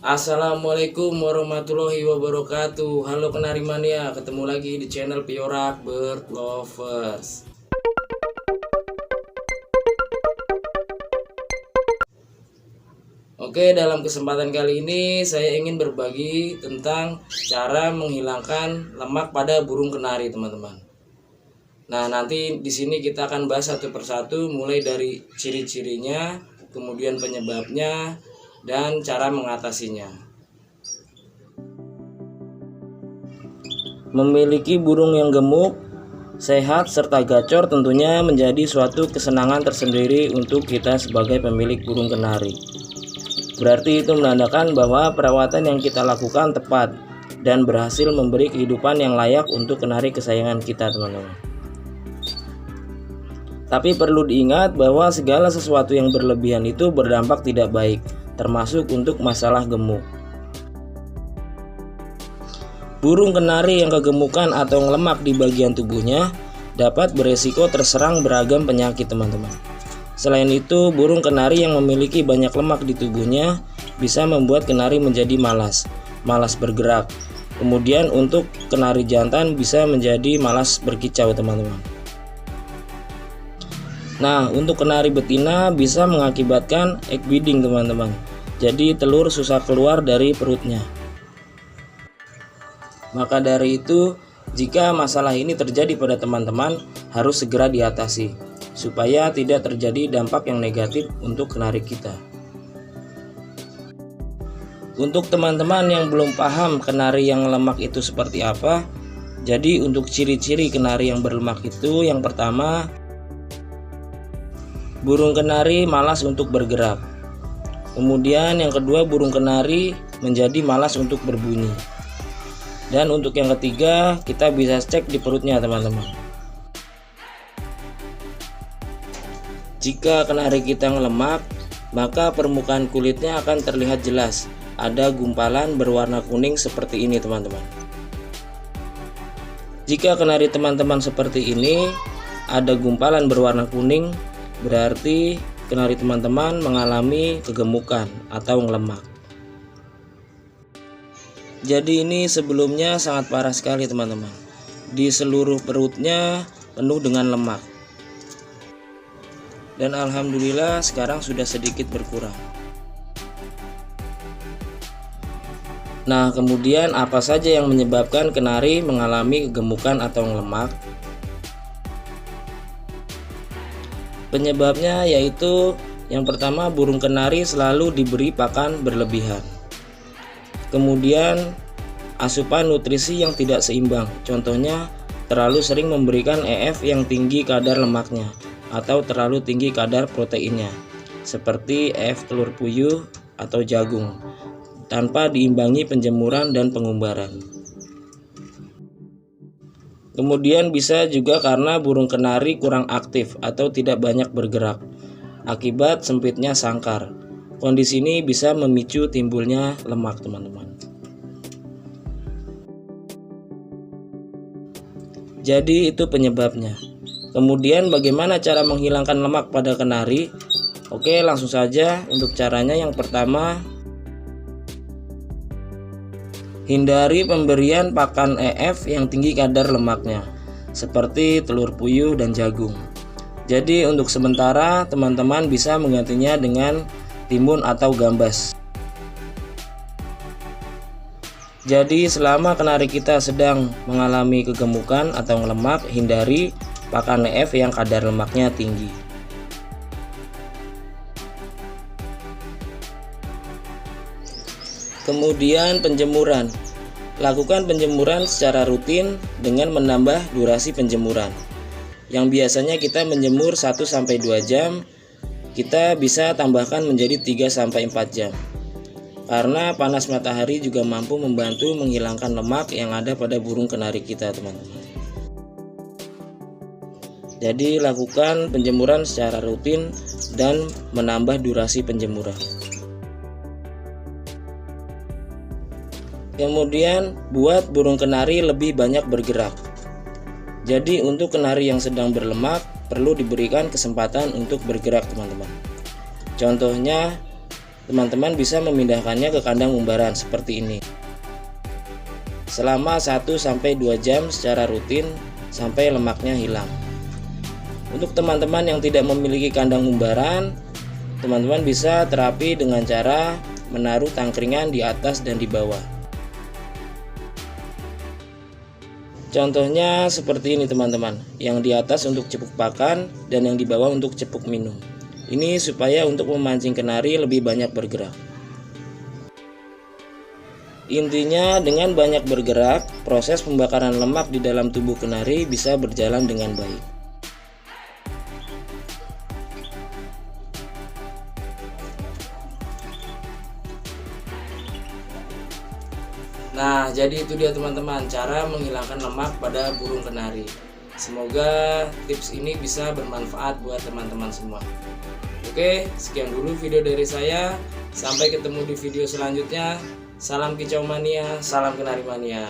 Assalamualaikum warahmatullahi wabarakatuh. Halo Kenari Mania, ketemu lagi di channel Piorak Bird Lovers. Oke, dalam kesempatan kali ini saya ingin berbagi tentang cara menghilangkan lemak pada burung kenari, teman-teman. Nah, nanti di sini kita akan bahas satu persatu, mulai dari ciri-cirinya, kemudian penyebabnya, dan cara mengatasinya. Memiliki burung yang gemuk, sehat, serta gacor tentunya menjadi suatu kesenangan tersendiri untuk kita sebagai pemilik burung kenari. Berarti itu menandakan bahwa perawatan yang kita lakukan tepat dan berhasil memberi kehidupan yang layak untuk kenari kesayangan kita, teman-teman. Tapi perlu diingat bahwa segala sesuatu yang berlebihan itu berdampak tidak baik, termasuk untuk masalah gemuk. Burung kenari yang kegemukan atau ngelemak di bagian tubuhnya dapat beresiko terserang beragam penyakit, teman-teman. Selain itu, burung kenari yang memiliki banyak lemak di tubuhnya bisa membuat kenari menjadi malas bergerak. Kemudian untuk kenari jantan bisa menjadi malas berkicau, teman-teman. Nah, untuk kenari betina bisa mengakibatkan egg beating, teman-teman. Jadi telur susah keluar dari perutnya. Maka dari itu, jika masalah ini terjadi pada teman-teman, harus segera diatasi supaya tidak terjadi dampak yang negatif untuk kenari kita. Untuk teman-teman yang belum paham kenari yang lemak itu seperti apa, jadi untuk ciri-ciri kenari yang berlemak itu, yang pertama, burung kenari malas untuk bergerak. Kemudian yang kedua, burung kenari menjadi malas untuk berbunyi. Dan untuk yang ketiga, kita bisa cek di perutnya, teman-teman. Jika kenari kita ngelemak, maka permukaan kulitnya akan terlihat jelas. Ada gumpalan berwarna kuning seperti ini, teman-teman. Jika kenari teman-teman seperti ini, ada gumpalan berwarna kuning, berarti kenari teman-teman mengalami kegemukan atau ngelemak. Jadi ini sebelumnya sangat parah sekali, teman-teman. Di seluruh perutnya penuh dengan lemak. Dan alhamdulillah sekarang sudah sedikit berkurang. Nah, kemudian apa saja yang menyebabkan kenari mengalami kegemukan atau ngelemak? Penyebabnya yaitu yang pertama, burung kenari selalu diberi pakan berlebihan. Kemudian asupan nutrisi yang tidak seimbang. Contohnya terlalu sering memberikan EF yang tinggi kadar lemaknya atau terlalu tinggi kadar proteinnya, seperti EF telur puyuh atau jagung, tanpa diimbangi penjemuran dan pengumbaran. Kemudian bisa juga karena burung kenari kurang aktif atau tidak banyak bergerak akibat sempitnya sangkar. Kondisi ini bisa memicu timbulnya lemak, teman-teman. Jadi itu penyebabnya. Kemudian bagaimana cara menghilangkan lemak pada kenari? Oke, langsung saja untuk caranya. Yang pertama, hindari pemberian pakan EF yang tinggi kadar lemaknya, seperti telur puyuh dan jagung. Jadi untuk sementara teman-teman bisa menggantinya dengan timun atau gambas. Jadi selama kenari kita sedang mengalami kegemukan atau ngelemak, hindari pakan EF yang kadar lemaknya tinggi. Kemudian penjemuran. Lakukan penjemuran secara rutin dengan menambah durasi penjemuran. Yang biasanya kita menjemur 1-2 jam, kita bisa tambahkan menjadi 3-4 jam. Karena panas matahari juga mampu membantu menghilangkan lemak yang ada pada burung kenari kita, teman-teman. Jadi lakukan penjemuran secara rutin dan menambah durasi penjemuran. Kemudian buat burung kenari lebih banyak bergerak. Jadi untuk kenari yang sedang berlemak perlu diberikan kesempatan untuk bergerak, teman-teman. Contohnya teman-teman bisa memindahkannya ke kandang umbaran seperti ini selama 1-2 jam secara rutin sampai lemaknya hilang. Untuk teman-teman yang tidak memiliki kandang umbaran, teman-teman bisa terapi dengan cara menaruh tangkringan di atas dan di bawah. Contohnya seperti ini teman-teman, yang di atas untuk cepuk pakan dan yang di bawah untuk cepuk minum. Ini supaya untuk memancing kenari lebih banyak bergerak. Intinya dengan banyak bergerak, proses pembakaran lemak di dalam tubuh kenari bisa berjalan dengan baik. Nah, jadi itu dia teman-teman, cara menghilangkan lemak pada burung kenari. Semoga tips ini bisa bermanfaat buat teman-teman semua. Oke, sekian dulu video dari saya. Sampai ketemu di video selanjutnya. Salam kicau mania, salam kenari mania.